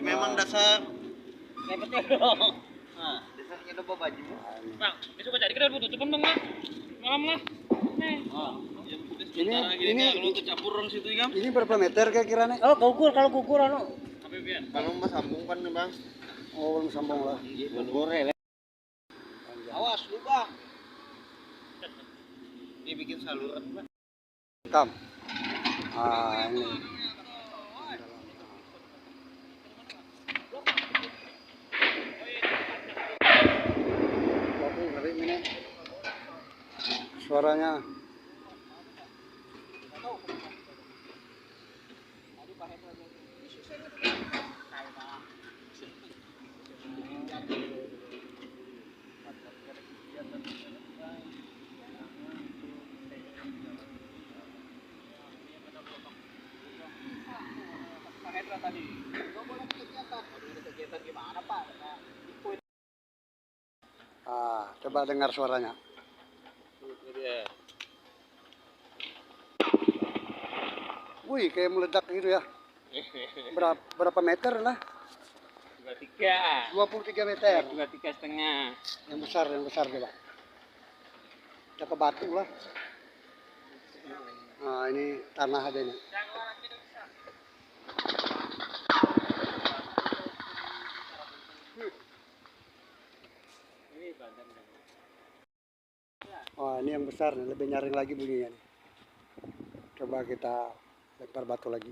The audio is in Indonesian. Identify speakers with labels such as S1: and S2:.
S1: memang dasar.
S2: Kayak betul dong.
S1: Nah, dasarnya udah bawa baju.
S2: Bang, besok gua jadi kita udah tutupan bang lah. Malam lah.
S3: Ini
S1: kecampuran situ kan.
S3: ini berapa meter kira-kiranya?
S2: Oh, kalau gugur anu.
S1: Apa pian? Kalau mas sambung kan bang.
S3: Oh, belum sambung lah.
S1: Gugur ya. Awas lu bang. Ini bikin saluran bang.
S3: Kam. Ah, ini. Oke, ngeri ini. Suaranya. Ah, coba dengar suaranya. Wih, kayak meledak gitu ya. Berapa meter lah?
S2: 23.
S3: 23 meter.
S2: 23,5.
S3: Yang besar coba. Udah ke batu lah. Nah, ini tanah aja ini. Oh, ini yang besar nih, lebih nyaring lagi bunyinya nih. Coba kita lempar batu lagi.